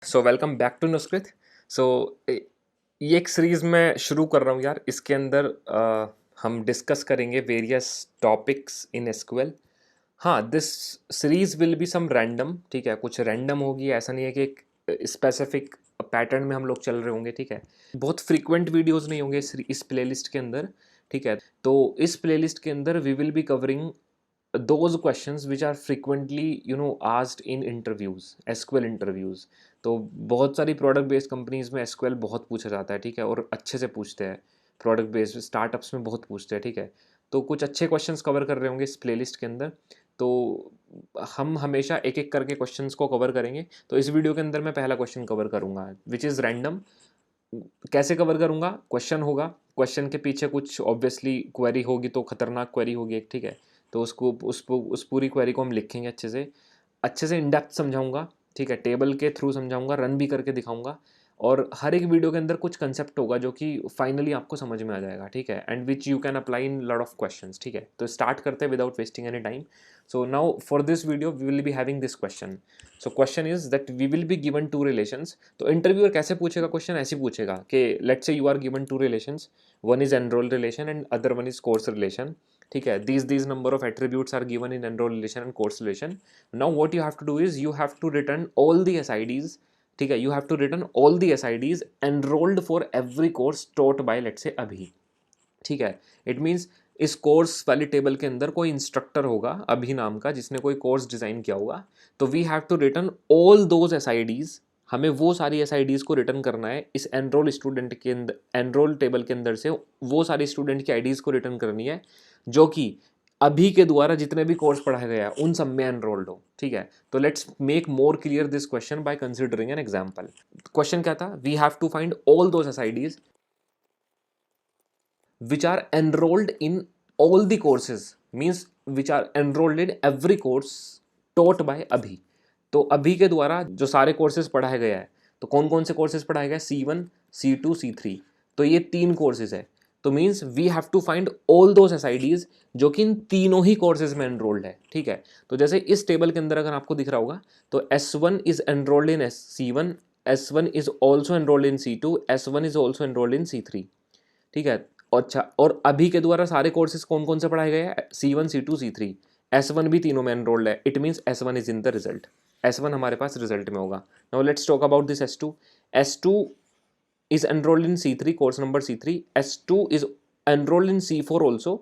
So welcome back to नुस्कृत। So ये एक सीरीज़ मैं शुरू कर रहा हूँ यार। इसके अंदर हम डिस्कस करेंगे वेरियस टॉपिक्स इन एसक्यूएल। हाँ, this series will be some random, ठीक है। कुछ रैंडम होगी, ऐसा नहीं है कि एक स्पेसिफिक पैटर्न में हम लोग चल रहे होंगे, ठीक है। बहुत फ्रीक्वेंट वीडियोस नहीं होंगे इस प्लेलिस्ट के अंदर, ठीक है। तो इस प्लेलिस्ट के अंदर we will be covering those questions which are frequently asked in interviews, SQL interviews। तो बहुत सारी प्रोडक्ट बेस्ड कंपनीज में SQL बहुत पूछा जाता है, ठीक है, और अच्छे से पूछते हैं। प्रोडक्ट बेस्ड स्टार्टअप्स में बहुत पूछते हैं, ठीक है। तो कुछ अच्छे क्वेश्चंस कवर कर रहे होंगे इस प्लेलिस्ट के अंदर। तो हम हमेशा एक एक करके क्वेश्चंस को कवर करेंगे। तो इस वीडियो के अंदर मैं पहला क्वेश्चन कवर करूंगा विच इज़ रैंडम। कैसे कवर करूंगा? क्वेश्चन होगा, क्वेश्चन के पीछे कुछ ऑब्वियसली क्वेरी होगी, तो खतरनाक क्वेरी होगी एक, ठीक है। तो उस पूरी क्वेरी को हम लिखेंगे अच्छे से इन डेप्थ समझाऊंगा, ठीक है। टेबल के थ्रू समझाऊंगा, रन भी करके दिखाऊंगा। और हर एक वीडियो के अंदर कुछ कंसेप्ट होगा जो कि फाइनली आपको समझ में आ जाएगा, ठीक है, and which you can apply in lot of questions, ठीक है। तो स्टार्ट करते हैं without wasting any time. So now for this video we will be having this question. So question is that we will be given two relations. तो interviewer कैसे पूछेगा question? ऐसे पूछेगा कि let's say you are given two relations, one is enroll relation and other one is course relation, ठीक है। These number of attributes are given in enroll relation and course relation. Now what you have to do is you have to return all the SIDs, ठीक है। You have to return all the SIDs enrolled for every course taught by let's say अभी, ठीक है। It means इस course वाली table के अंदर कोई इंस्ट्रक्टर होगा अभी नाम का, जिसने कोई कोर्स डिज़ाइन किया होगा। तो we have to return all those SIDs, हमें वो सारी एसआईडीज को रिटर्न करना है इस एनरोल स्टूडेंट के अंदर, एनरोल टेबल के अंदर से वो सारी स्टूडेंट की आईडीज को रिटर्न करनी है जो कि अभी के द्वारा जितने भी कोर्स पढ़ाया गया है उन सब में एनरोल्ड हो, ठीक है। तो let's make more clear this question by considering an example. Question क्या था? We have to find all those SIDs which are enrolled in all the courses, means which are enrolled in every course taught by अभी। तो अभी के द्वारा जो सारे courses पढ़ाए गए हैं, तो कौन कौन से कोर्सेज पढ़ाए गए? C1, C2, C3। तो ये तीन कोर्सेज है। तो means we have to find all those SIDs जो कि इन तीनों ही कोर्सेज में एनरोल्ड है, ठीक है। तो जैसे इस टेबल के अंदर अगर आपको दिख रहा होगा, तो S1 is enrolled in C1, S1 is also enrolled in C2, S1 is also enrolled in C3, ठीक है। अच्छा, और अभी के द्वारा सारे कोर्सेज कौन कौन से पढ़ाए गए हैं? C1, C2, C3, S1 भी तीनों में एनरोल्ड है। It means S1 is in the result, S1 हमारे पास रिजल्ट में होगा। Now let's talk about this S2। S2 is enrolled in C3, course number C3। S2 is enrolled in C4 also,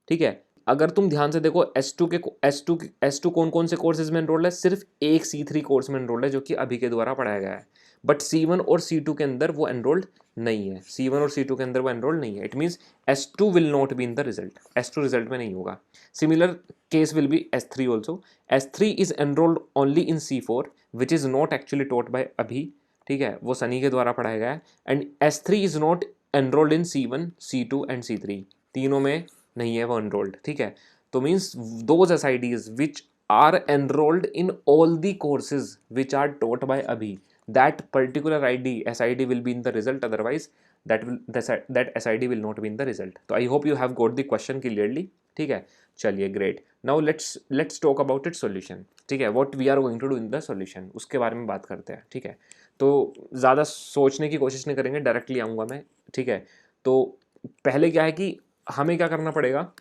ठीक है। अगर तुम ध्यान से देखो, S2 कौन कौन से कोर्सेज में एनरोल्ड है? सिर्फ एक C3 कोर्स में एनरोल्ड है जो कि अभी के द्वारा पढ़ाया गया है। बट C1 और C2 के अंदर वो एनरोल्ड नहीं है, C1 और C2 के अंदर वो एनरोल्ड नहीं है। It means S2 will not be in the result, S2 result में नहीं होगा। Similar case will be S3 also. S3 is enrolled only in C4 which is not actually taught by Abhi, ठीक है, वो सनी के द्वारा पढ़ाया गया है। And S3 is not enrolled in C1, C2 and C3, तीनों में नहीं है वो एनरोल्ड, ठीक है। तो means those SIDs which are enrolled in all the courses which are taught by Abhi, that particular ID SID will be in the result, otherwise that SID will not be in the result। तो I hope you have got the question clearly, ठीक है। चलिए great. Now let's talk about it solution, ठीक है। What we are going to do in the solution, उसके बारे में बात करते हैं, ठीक है। तो ज़्यादा सोचने की कोशिश नहीं करेंगे, डायरेक्टली आऊँगा मैं, ठीक है। तो पहले क्या है कि हमें क्या करना पड़ेगा,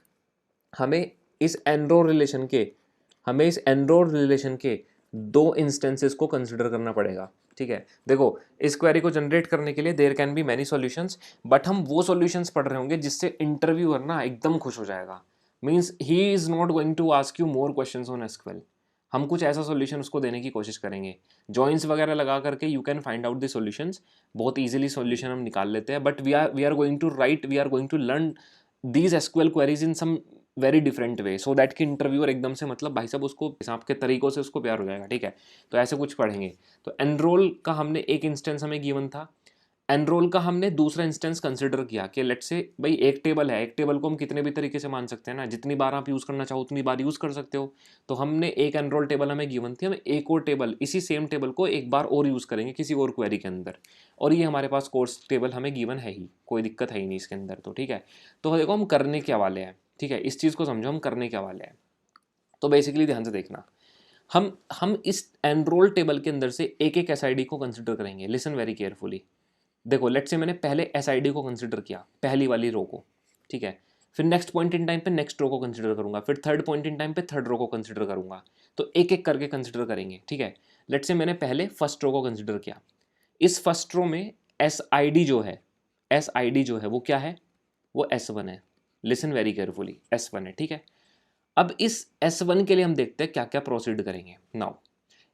हमें इस एनरोल रिलेशन के हमें इस एनरोल रिलेशन के दो इंस्टेंसेस को कंसिडर करना पड़ेगा, ठीक है। देखो, इस क्वेरी को जनरेट करने के लिए there can be many solutions, but हम वो सॉल्यूशंस पढ़ रहे होंगे जिससे इंटरव्यूअर ना एकदम खुश हो जाएगा। Means he is not going to ask you more questions on SQL. हम कुछ ऐसा सॉल्यूशन उसको देने की कोशिश करेंगे। जॉइंस वगैरह लगा करके you can find out the solutions, बहुत इजीली सॉल्यूशन हम निकाल लेते हैं। But we are going to learn these SQL queries in some very different way, so that कि इंटरव्यूअर एकदम से मतलब भाई साहब उसको हिसाब के तरीकों से उसको प्यार हो जाएगा, ठीक है। तो ऐसे कुछ पढ़ेंगे। तो एनरोल का हमने एक इंस्टेंस हमें गिवन था, एनरोल का हमने दूसरा इंस्टेंस कंसिडर किया कि लेट्स से भाई एक टेबल है, एक टेबल को हम कितने भी तरीके से मान सकते हैं ना, जितनी बार आप यूज़ करना चाहो उतनी बार यूज़ कर सकते हो। तो हमने एक एनरोल टेबल हमें गिवन थी, हम एक और टेबल, इसी सेम टेबल को एक बार और यूज़ करेंगे किसी और क्वेरी के अंदर, और ये हमारे पास कोर्स टेबल हमें गिवन है ही, कोई दिक्कत है ही नहीं इसके अंदर, तो ठीक है। तो देखो हम करने क्या वाले हैं, ठीक है, इस चीज़ को समझो हम करने क्या वाले हैं। तो बेसिकली ध्यान से देखना, हम इस एनरोल टेबल के अंदर से एक एक एसआईडी को कंसिडर करेंगे। Listen very carefully. देखो लेट्स से मैंने पहले एसआईडी को कंसिडर किया, पहली वाली रो को, ठीक है। फिर नेक्स्ट पॉइंट इन टाइम पे नेक्स्ट रो को कंसिडर करूंगा, फिर थर्ड पॉइंट इन टाइम पे थर्ड रो को कंसिडर करूंगा। तो एक एक करके कंसिडर करेंगे, ठीक है। लेट्स से मैंने पहले फर्स्ट रो को कंसिडर किया। इस फर्स्ट रो में एसआईडी जो है वो क्या है, वो S1 है। लिसन वेरी केयरफुली, S1 है, ठीक है। अब इस S1 के लिए हम देखते हैं क्या क्या प्रोसीड करेंगे। नाउ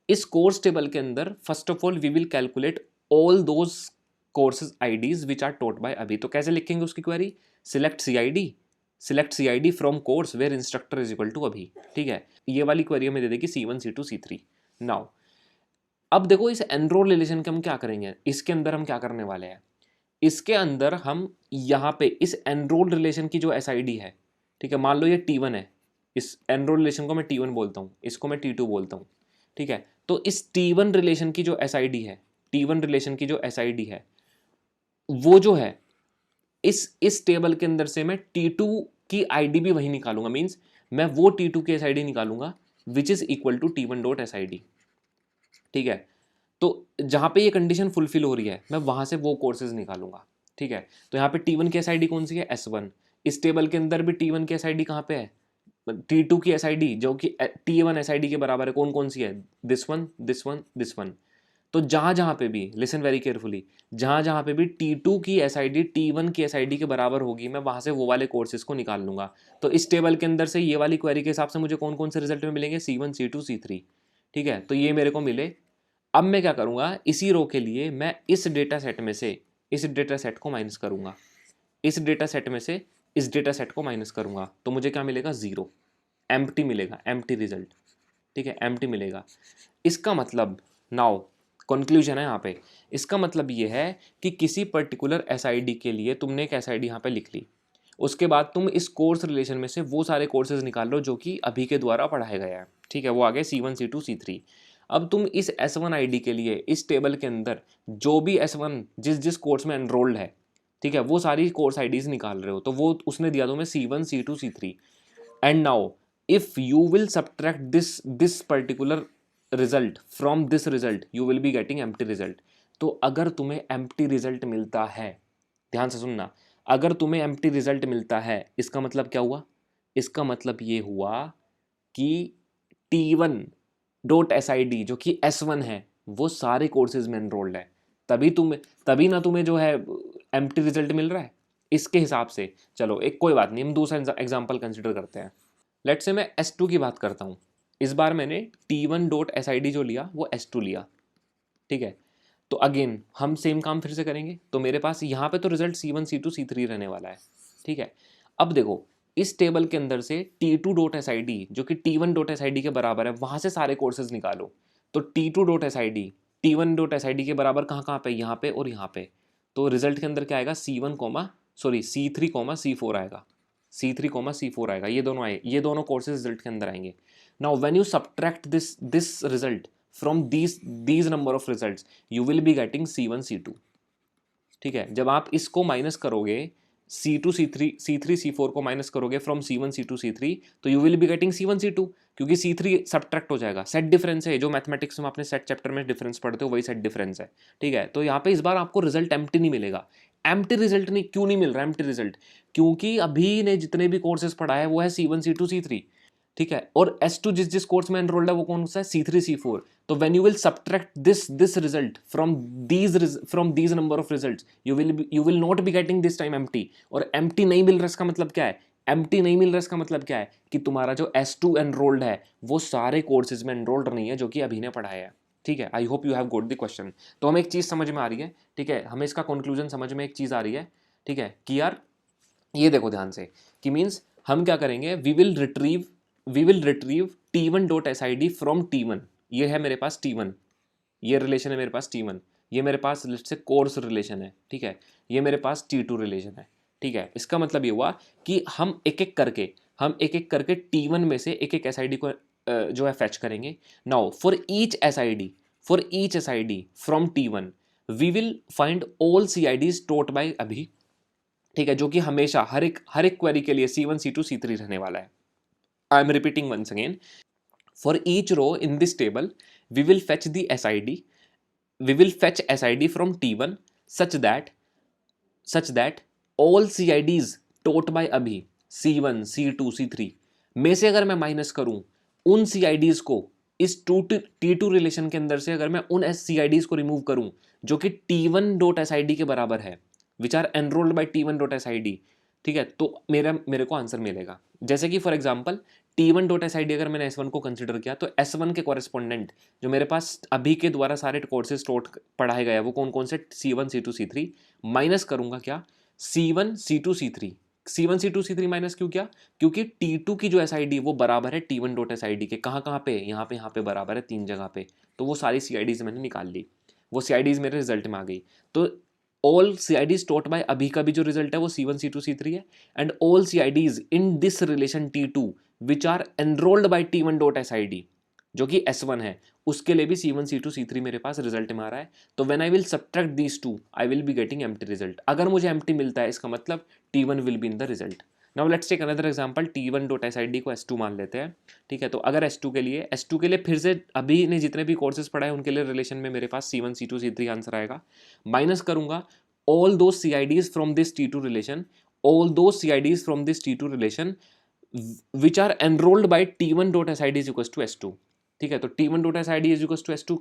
इस कोर्स टेबल के अंदर first of all we will calculate all those courses IDs which are taught by Abhi. तो कैसे लिखेंगे उसकी query, select CID from course where instructor is equal to Abhi, ठीक है। ये वाली क्वेरी हमें दे देगी C1 C2 C3। नाउ अब देखो इस एनरोल रिलेशन के हम क्या करेंगे, इसके अंदर हम क्या करने वाले हैं, इसके अंदर हम यहाँ पे इस एनरोल रिलेशन की जो एसआईडी है, ठीक है, मान लो ये T1 है, इस एनरोल रिलेशन को मैं T1 बोलता हूँ, इसको मैं T2 बोलता हूँ, ठीक है। तो इस T1 रिलेशन की जो एसआईडी है, T1 रिलेशन की जो एसआईडी है वो जो है इस टेबल के अंदर से मैं T2 की आईडी भी वही निकालूंगा। मींस मैं वो T2 की एसआईडी निकालूंगा which is equal to T1 dot SID, ठीक है। तो जहां पे ये कंडीशन फुलफिल हो रही है मैं वहां से वो कोर्सेज निकालूंगा, ठीक है। तो यहाँ पे T1 की एसआईडी कौन सी है, S1। इस टेबल के अंदर भी T1 की एसआईडी कहाँ पे है, T2 की एसआईडी जो कि T1 एसआईडी के बराबर है, कौन कौन सी है, this one this one this one. तो जहां जहां पे भी, लिसन वेरी केयरफुली, जहां जहां पे भी T2 की एसआईडी T1 की एसआईडी के बराबर होगी मैं वहां से वो वाले कोर्सेज को निकाल लूंगा। तो इस टेबल के अंदर से ये वाली क्वेरी के हिसाब से मुझे कौन कौन से रिजल्ट में मिलेंगे, C1 C2 C3, ठीक है। तो ये मेरे को मिले। अब मैं क्या करूंगा, इसी रो के लिए मैं इस डेटा सेट में से इस डेटा सेट को माइनस करूंगा, इस डेटा सेट में से इस डेटा सेट को माइनस करूंगा, तो मुझे क्या मिलेगा, 0, एम्प्टी मिलेगा, एम्प्टी रिजल्ट, ठीक है, एम्प्टी मिलेगा। इसका मतलब नाउ कंक्लूजन है यहाँ पे, इसका मतलब ये है कि किसी पर्टिकुलर एसआईडी के लिए तुमने एक एसआईडी यहाँ पे लिख ली, उसके बाद तुम इस कोर्स रिलेशन में से वो सारे कोर्सेज निकाल लो जो कि अभी के द्वारा पढ़ाया गया है, ठीक है। वो आ गए C1 C2 C3। अब तुम इस S1 आईडी के लिए इस टेबल के अंदर जो भी S1 जिस जिस कोर्स में एनरोल्ड है, ठीक है, वो सारी कोर्स आईडीज निकाल रहे हो। तो वो उसने दिया तुम्हें C1 C2 C3। And now if you will subtract this particular result from this result you will be getting empty result. तो अगर तुम्हें एम्प्टी रिजल्ट मिलता है, ध्यान से सुनना, अगर तुम्हें एम्प्टी रिजल्ट मिलता है इसका मतलब क्या हुआ, इसका मतलब ये हुआ कि T1 डॉट एसआईडी जो कि S1 है वो सारे कोर्सेज में एनरोल्ड है, तभी ना तुम्हें जो है एम्प्टी रिजल्ट मिल रहा है इसके हिसाब से। चलो एक कोई बात नहीं, हम दूसरा एग्जांपल कंसिडर करते हैं। लेट्स से मैं S2 की बात करता हूँ। इस बार मैंने T1 डॉट एसआईडी जो लिया वो S2 लिया, ठीक है। तो अगेन हम सेम काम फिर से करेंगे। तो मेरे पास यहाँ पे तो रिजल्ट C1 C2 C3 रहने वाला है, ठीक है। अब देखो इस टेबल के अंदर से T2 डॉट एसआईडी जो कि T1 डॉट एसआईडी के बराबर है वहाँ से सारे कोर्सेज निकालो। तो T2 dot SID T1 dot SID के बराबर कहाँ कहाँ पे, यहाँ पे और यहाँ पे। तो रिजल्ट के अंदर क्या आएगा, C3 C4 आएगा, C3 C4 आएगा। ये दोनों कोर्सेज रिजल्ट के अंदर आएंगे। Now when you subtract this result from these number of results you will be getting C1 C2, ठीक है। जब आप इसको माइनस करोगे C2 C3 C4 को माइनस करोगे फ्रॉम C1 C2 C3 तो you will be getting C1 C2, क्योंकि C3 सब्ट्रैक्ट हो जाएगा। सेट डिफरेंस है, जो मैथमेटिक्स में आपने सेट चैप्टर में डिफरेंस पढ़ते हो वही सेट डिफरेंस है, ठीक है। तो यहाँ पे इस बार आपको रिजल्ट एम्प्टी नहीं मिलेगा। एम्प्टी रिजल्ट नहीं, क्यों नहीं मिल रहा एम्प्टी रिजल्ट, क्योंकि अभी ने जितने भी कोर्सेज पढ़ा है वो है C1 C2 C3, ठीक है। और S2 जिस जिस कोर्स में एनरोल्ड है वो कौन सा है, C3 C4। तो when you will subtract this result from these number of results you will not be getting this time empty. और एम्प्टी नहीं मिल रहा इसका मतलब क्या है, एम्प्टी नहीं मिल रहा इसका मतलब क्या है कि तुम्हारा जो S2 एनरोल्ड है वो सारे कोर्सेज में एनरोल्ड नहीं है जो कि अभी ने पढ़ाया है, ठीक है। आई hope you have got the question. तो हमें एक चीज़ समझ में आ रही है, ठीक है, हमें इसका कंक्लूजन समझ में एक चीज़ आ रही है, ठीक है, कि यार ये देखो ध्यान से कि मीन्स हम क्या करेंगे, we will retrieve T1 dot SID from T1। ये है मेरे पास T1, ये रिलेशन है मेरे पास T1, ये मेरे पास लिस्ट से कोर्स रिलेशन है, ठीक है। ये मेरे पास T2 रिलेशन है, ठीक है। इसका मतलब ये हुआ कि हम एक एक करके T1 में से एक एक एसआईडी को जो है फैच करेंगे। Now for each SID from T1 we will find all CIDs taught by Abhi, ठीक है, जो कि हमेशा हर एक क्वेरी के लिए C1 C2 C3 रहने वाला है। I am repeating once again, For each row in this table, we will fetch the SID. We will fetch SID from T1 such that all CIDs taught by अभी C1, C2, C3 में से अगर मैं minus करूं उन CIDs को इस T2 relation के अंदर से, अगर मैं उन CIDs को रिमूव करूं जो कि T1.SID के बराबर है, विच आर एनरोल्ड बाय T1.SID, ठीक है, तो मेरे को आंसर मिलेगा। जैसे कि फॉर एग्जांपल T1.SID अगर मैंने S1 को कंसिडर किया तो S1 के कॉरेस्पोंडेंट जो मेरे पास अभी के द्वारा सारे कोर्सेज टोट पढ़ाए गए हैं वो कौन कौन से, C1, C2, C3 माइनस करूंगा क्या, C1, C2, C3, C1, C2, C3 minus क्यों किया, क्योंकि T2 की जो SID वो बराबर है T1.SID के, कहाँ कहाँ पे, यहाँ पे बराबर है 3 जगह पे, तो वो सारी CIDs मैंने निकाल ली, वो CIDs मेरे रिजल्ट में आ गई। तो ऑल CIDs टॉट बाय अभी का भी जो रिजल्ट है वो C1, C2, C3 है, and all CIDs in this relation T2 which are enrolled by T1.SID जो कि S1 है, उसके लिए भी C1, C2, C3 मेरे पास रिजल्ट में आ रहा है। तो when I will subtract these two I will be getting empty result. अगर मुझे एम्प्टी मिलता है इसका मतलब T1 will be in the result. Now let's take another example, T1.SID को S2 मान लेते हैं, ठीक है। तो अगर S2 के लिए फिर से अभी ने जितने भी कोर्सेज पढ़ाए उनके लिए रिलेशन में मेरे पास C1, C2, C3 आंसर आएगा, माइनस करूंगा all those CIDs from this T2 relation, all those CIDs from this T2 relation which are enrolled by T1.SID is equals to S2, ठीक है। तो T1.SID is equals to S2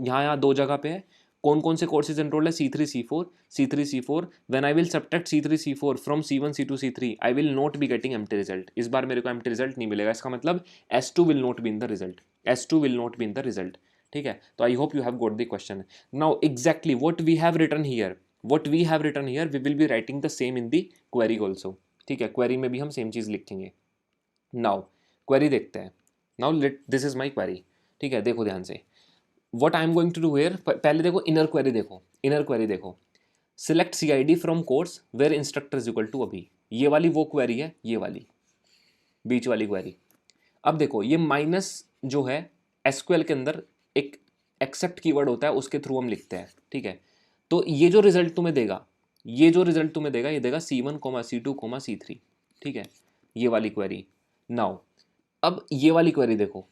यहाँ दो जगह पे है, कौन कौन से कोर्सेज एनरोल्ड है, C3, C4, C3, C4। When I will subtract C3, C4 from C1, C2, C3 I will not B getting empty result. इस बार मेरे को एम्प्टी रिजल्ट नहीं मिलेगा, इसका मतलब S2 will not be in the result, S2 will not be in the result, ठीक है। तो I hope you have got the question. Now exactly what we have written here, we will be writing the same in the query also, ठीक है। Query में भी हम same चीज लिखेंगे। नाउ क्वेरी देखते हैं। Now this is my query, ठीक है। देखो ध्यान से, what I am going to do here, पहले देखो इनर क्वेरी देखो, select CID from course where instructor is equal to Abhi, ये वाली वो क्वेरी है, ये वाली बीच वाली क्वेरी। अब देखो ये माइनस जो है SQL के अंदर एक एक्सेप्ट कीवर्ड होता है, उसके थ्रू हम लिखते हैं, ठीक है। तो ये जो रिजल्ट तुम्हें देगा ये देगा C1, C2, C3, ठीक है, ये वाली क्वेरी। नाउ अब ये वाली क्वेरी देखो,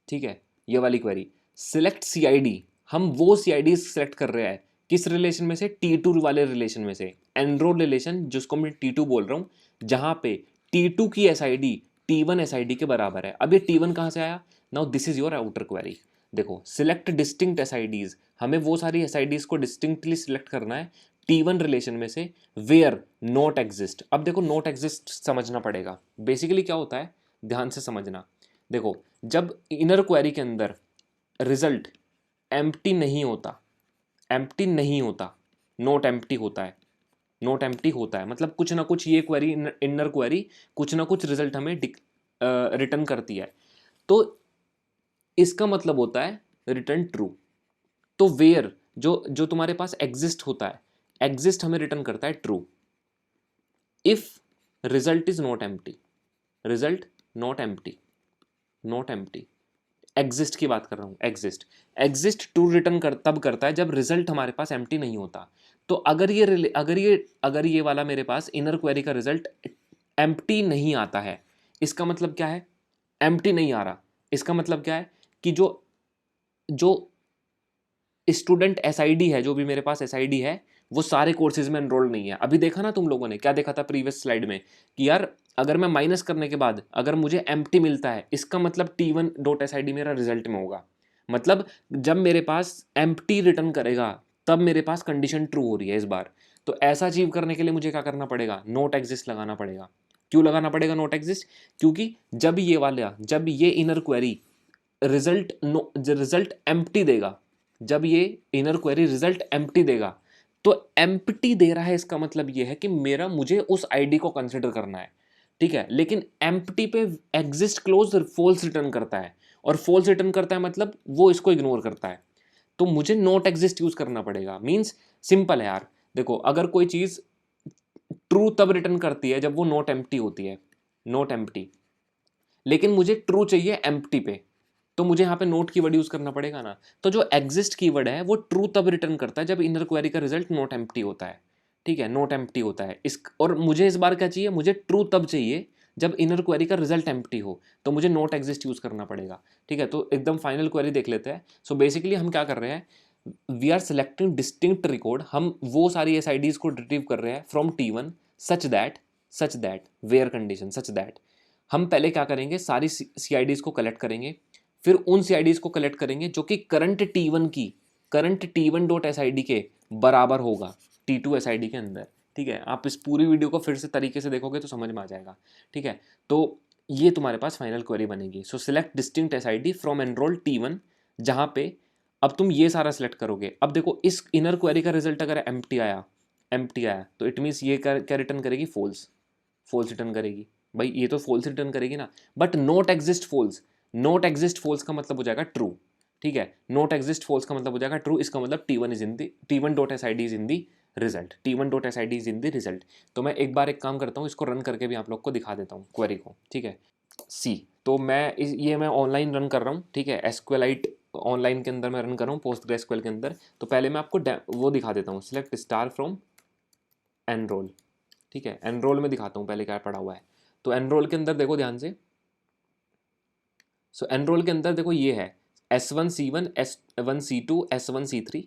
ठीक है, ये वाली क्वेरी सिलेक्ट CID, हम वो CID सिलेक्ट कर रहे हैं किस रिलेशन में से, T2 वाले रिलेशन में से, एनरोल रिलेशन जिसको मैं T2 बोल रहा हूं, जहां पे T2 की SID T1 SID के बराबर है। अब ये T1 कहां से आया, now this is your outer query. देखो सिलेक्ट डिस्टिंक्ट SIDs, हमें वो सारी SIDs को डिस्टिंक्टली सिलेक्ट करना है T1 रिलेशन में से वेयर नॉट एग्जिस्ट। अब देखो नॉट एग्जिस्ट समझना पड़ेगा, बेसिकली क्या होता है ध्यान से समझना। देखो जब इनर क्वेरी के अंदर रिजल्ट एम्प्टी नहीं होता, नॉट एम्प्टी होता है, मतलब कुछ ना कुछ ये क्वेरी, इनर क्वेरी कुछ ना कुछ रिजल्ट हमें रिटर्न करती है, तो इसका मतलब होता है रिटर्न ट्रू। तो वेयर जो तुम्हारे पास एग्जिस्ट होता है, एग्जिस्ट हमें रिटर्न करता है true. If result is not empty, exist की बात कर रहा हूं, एग्जिस्ट ट्रू रिटर्न तब करता है जब रिजल्ट हमारे पास एम्प्टी नहीं होता। तो अगर ये वाला मेरे पास इनर क्वेरी का रिजल्ट एम्प्टी नहीं आता है, इसका मतलब क्या है, एम्प्टी नहीं आ रहा, इसका मतलब क्या है कि जो स्टूडेंट SID है, जो भी मेरे पास SID है, वो सारे कोर्सेज में एनरोल्ड नहीं है। अभी देखा ना तुम लोगों ने, क्या देखा था प्रीवियस स्लाइड में कि यार अगर मैं माइनस करने के बाद अगर मुझे एम्प्टी मिलता है, इसका मतलब T1.SID मेरा रिजल्ट में होगा, मतलब जब मेरे पास एम्प्टी रिटर्न करेगा तब मेरे पास कंडीशन ट्रू हो रही है इस बार। तो ऐसा अचीव करने के लिए मुझे क्या करना पड़ेगा, नॉट एग्जिस्ट लगाना पड़ेगा। क्यों लगाना पड़ेगा नॉट एग्जिस्ट, क्योंकि जब ये इनर क्वेरी रिजल्ट एम्प्टी देगा, जब ये इनर क्वेरी रिजल्ट एम्प्टी देगा, तो एम्प्टी दे रहा है इसका मतलब ये है कि मुझे उस आईडी को कंसिडर करना है, ठीक है। लेकिन एम्प्टी पे एग्जिस्ट क्लोज फॉल्स रिटर्न करता है, और फॉल्स रिटर्न करता है मतलब वो इसको इग्नोर करता है, तो मुझे नॉट एग्जिस्ट यूज करना पड़ेगा। मींस सिंपल है यार, देखो अगर कोई चीज ट्रू तब रिटर्न करती है जब वो नॉट एम्प्टी होती है, नॉट एम्प्टी, लेकिन मुझे ट्रू चाहिए एम्प्टी पे, तो मुझे यहाँ पे नोट कीवर्ड यूज करना पड़ेगा ना। तो जो एग्जिस्ट कीवर्ड है वो ट्रू तब रिटर्न करता है जब इनर क्वेरी का रिजल्ट नॉट एम्प्टी होता है, ठीक है, नॉट एम्प्टी होता है। और मुझे इस बार क्या चाहिए, मुझे ट्रू तब चाहिए जब इनर क्वेरी का रिजल्ट एम्प्टी हो तो मुझे नॉट एग्जिस्ट यूज़ करना पड़ेगा, ठीक है। तो एकदम फाइनल क्वेरी देख लेते हैं। सो बेसिकली हम क्या कर रहे हैं, we are selecting distinct record, हम वो सारी एस को रिट्रीव कर रहे हैं from T1 such that where condition such that, हम पहले क्या करेंगे, सारी CIDs को कलेक्ट करेंगे, फिर उन CIDs को कलेक्ट करेंगे जो कि करंट T1 डॉट SID के बराबर होगा T2 SID के अंदर, ठीक है। आप इस पूरी वीडियो को फिर से तरीके से देखोगे तो समझ में आ जाएगा, ठीक है। तो ये तुम्हारे पास फाइनल क्वेरी बनेगी। सो select distinct SID from enrol T1, जहाँ पे अब तुम ये सारा सिलेक्ट करोगे। अब देखो इस इनर क्वेरी का रिजल्ट अगर एम्प्टी आया तो इट मीन्स ये क्या रिटर्न करेगी, फॉल्स रिटर्न करेगी। भाई ये तो फॉल्स रिटर्न करेगी ना, बट नॉट एग्जिस्ट फॉल्स का मतलब हो जाएगा ट्रू, ठीक है। नॉट एग्जिस्ट फॉल्स का मतलब हो जाएगा ट्रू, इसका मतलब T1 dot SID is in the result, T1 dot SID is in the result. तो मैं एक बार एक काम करता हूँ, इसको रन करके भी आप लोग को दिखा देता हूँ क्वेरी को, ठीक है। सी तो ये मैं ऑनलाइन रन कर रहा हूँ, ठीक है। SQLite ऑनलाइन के अंदर मैं रन कर रहा हूँ, PostgreSQL के अंदर। तो पहले मैं आपको वो दिखा देता हूँ, सिलेक्ट स्टार फ्रॉम एनरोल, ठीक है। एनरोल में दिखाता हूँ पहले क्या पड़ा हुआ है। तो एनरोल के अंदर देखो ध्यान से, सो एनरोल के अंदर देखो ये है S1C1 S1C2 S1C3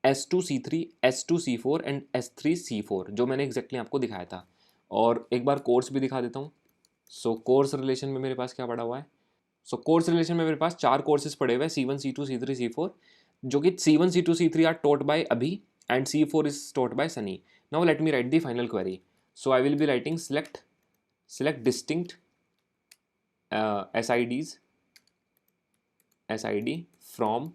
S2C3 S2C4 and S3C4, जो मैंने एग्जैक्टली आपको दिखाया था। और एक बार कोर्स भी दिखा देता हूँ। सो कोर्स रिलेशन में मेरे पास क्या पड़ा हुआ है, सो कोर्स रिलेशन में मेरे पास 4 कोर्सेज पड़े हुए हैं, C1 C2 C3 C4, जो कि C1 C2 C3 are taught by Abhi and C4 is taught by Sunny. Now let me write the final query. So I will be writing select distinct SID from,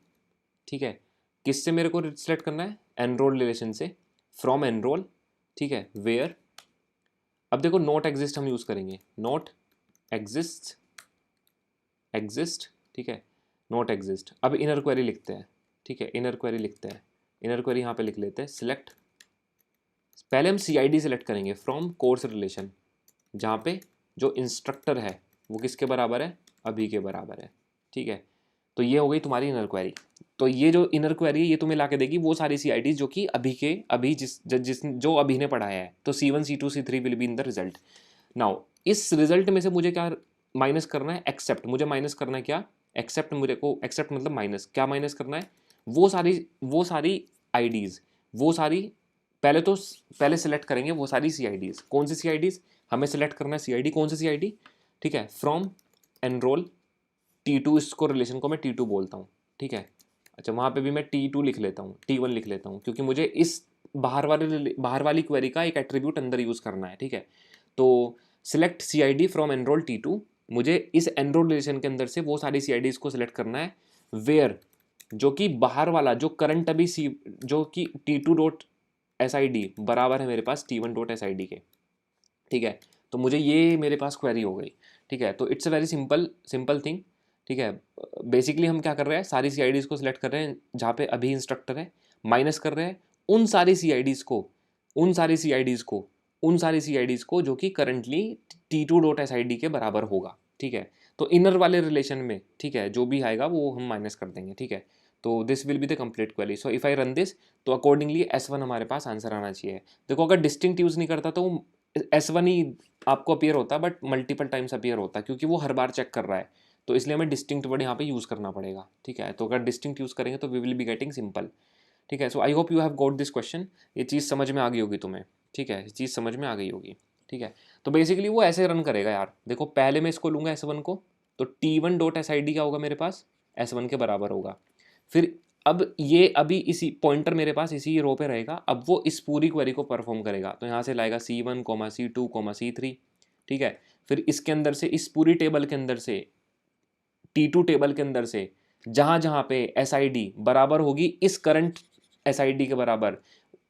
ठीक है। किससे मेरे को select करना है, enrol relation से, फ्रॉम एनरोल, ठीक है। वेयर, अब देखो नॉट एग्जिस्ट हम यूज़ करेंगे, नॉट एग्जिस्ट, ठीक है, नॉट एग्जिस्ट। अब इनर क्वेरी लिखते हैं, ठीक है। इनर क्वेरी यहाँ पे लिख लेते हैं, सिलेक्ट, पहले हम CID सिलेक्ट करेंगे फ्रॉम कोर्स रिलेशन, जहाँ पे जो इंस्ट्रक्टर है वो किसके बराबर है, अभी के बराबर है, ठीक है। तो ये हो गई तुम्हारी इनर क्वेरी। तो ये जो इनर क्वेरी है ये तुम्हें ला के देगी वो सारी CIDs जो कि अभी जो अभी ने पढ़ाया है। तो C1 C2 C3 will be in the result. Now इस रिजल्ट में से मुझे क्या माइनस करना है, एक्सेप्ट, मुझे माइनस करना है क्या, एक्सेप्ट, मुझे को एक्सेप्ट मतलब माइनस, क्या माइनस करना है, वो सारी IDs, वो सारी पहले सेलेक्ट करेंगे वो सारी CIDs। कौन सी CIDs, हमें सेलेक्ट करना है CID, कौन सी CID, ठीक है, फ्रॉम एनरोल T2, इसको रिलेशन को मैं T2 बोलता हूँ, ठीक है। अच्छा वहाँ पे भी मैं T2 लिख लेता हूँ, T1 लिख लेता हूँ, क्योंकि मुझे इस बाहर वाली क्वेरी का एक एट्रीब्यूट अंदर यूज़ करना है, ठीक है। तो select CID from enrol T2, मुझे इस एनरोल रिलेशन के अंदर से वो सारी CIDs को सिलेक्ट करना है, वेयर, जो कि बाहर वाला जो करंट अभी जो कि T2 डॉट SID बराबर है मेरे पास T1 डॉट SID के, ठीक है। तो मुझे ये मेरे पास क्वेरी हो गई, ठीक है। तो it's a very simple thing, ठीक है। बेसिकली हम क्या कर रहे हैं, सारी CIDs को सिलेक्ट कर रहे हैं जहाँ पे अभी इंस्ट्रक्टर है, माइनस कर रहे हैं उन सारी CIDs को जो कि करंटली T2 डॉट SID के बराबर होगा, ठीक है। तो इनर वाले रिलेशन में, ठीक है, जो भी आएगा वो हम माइनस कर देंगे, ठीक है। तो this will be the complete query. So if I run this, तो अकॉर्डिंगली S1 हमारे पास आंसर आना चाहिए। देखो अगर डिस्टिंक्ट यूज़ नहीं करता तो S1 ही आपको अपीयर होता, बट मल्टीपल टाइम्स अपीयर होता, क्योंकि वो हर बार चेक कर रहा है। तो इसलिए हमें डिस्टिंक्ट वर्ड यहाँ पे यूज़ करना पड़ेगा, ठीक है। तो अगर डिस्टिंक्ट यूज़ करेंगे तो we will be getting simple, ठीक है। So I hope you have got this question, ये चीज़ समझ में आ गई होगी तुम्हें, ठीक है, ये चीज़ समझ में आ गई होगी, ठीक है। तो बेसिकली वो ऐसे रन करेगा यार, देखो पहले मैं इसको लूँगा S1 को, तो T1 डॉट SID क्या होगा मेरे पास, S1 के बराबर होगा। फिर अब ये अभी इसी पॉइंटर मेरे पास इसी रो पे रहेगा, अब वो इस पूरी क्वेरी को परफॉर्म करेगा। तो यहाँ से लाएगा C1, C2, C3, ठीक है। फिर इसके अंदर से, इस पूरी टेबल के अंदर से, T2 टेबल के अंदर से, जहाँ जहाँ पे SID बराबर होगी इस करंट SID के बराबर,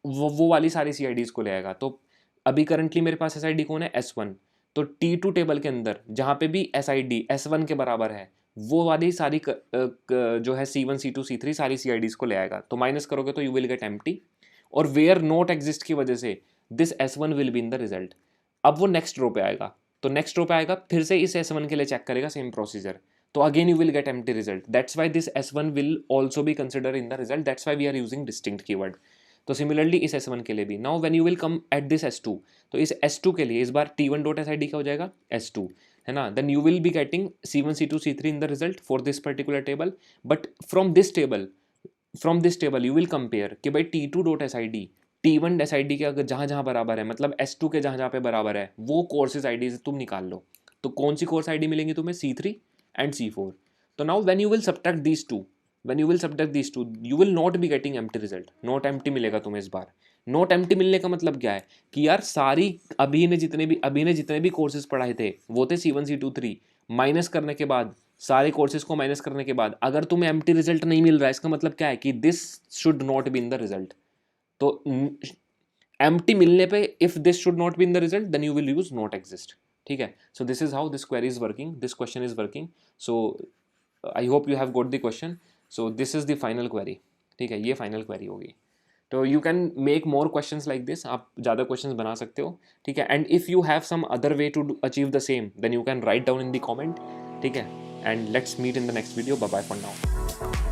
वो वाली सारी CIDs को ले आएगा। तो अभी करंटली मेरे पास SID कौन है, S1। तो T2 टेबल के अंदर जहाँ पे भी SID S1 के बराबर है, वो वाली सारी जो है C1 C2 C3 सारी CIDs को ले आएगा। तो माइनस करोगे तो यू विल गेट एम्प्टी, और वेयर नॉट एग्जिस्ट की वजह से this S1 will be in the result. अब वो नेक्स्ट रो पे आएगा, तो नेक्स्ट रो पे आएगा, फिर से इस S1 के लिए चेक करेगा, सेम प्रोसीजर। तो again you will get empty result, that's why this S1 will also be consider in the result, that's why we are using distinct keyword. तो सिमिलरली इस S1 के लिए भी। Now when you will come at this S2, तो इस S2 के लिए इस बार T1 डॉट SID क्या हो जाएगा, S2, है ना। Then you will be getting C1 C2 C3 in the result for this particular table, but from this table you will compare कि भाई T2 dot SID T1 SID के अगर जहाँ जहाँ बराबर है, मतलब S2 के जहाँ जहाँ पे बराबर है, वो कोर्सेज आईडीज तुम निकाल लो। तो कौन सी कोर्स आईडी मिलेंगी तुम्हें, C3 एंड C4। तो now when you will subtract these to, you will not B getting empty result, not empty मिलेगा तुम्हें इस बार। नॉट एम्प्टी मिलने का मतलब क्या है कि यार सारी अभी ने जितने भी कोर्सेज पढ़ाए थे वो थे C1 C2 3, माइनस करने के बाद, सारे कोर्सेज को माइनस करने के बाद अगर तुम्हें एम्प्टी रिजल्ट नहीं मिल रहा है, इसका मतलब क्या है कि this should not be in the result. तो एम्प्टी मिलने पे if this should not be in the result then you will use not exist, ठीक है। So this is how this query is working, this question is working. So I hope you have got the question. So this is the final query, ठीक है, ये final query होगी। तो you can make more questions like this, आप ज़्यादा questions बना सकते हो, ठीक है। And if you have some other way to achieve the same then you can write down in the comment, ठीक है। And let's meet in the next video, bye bye for now.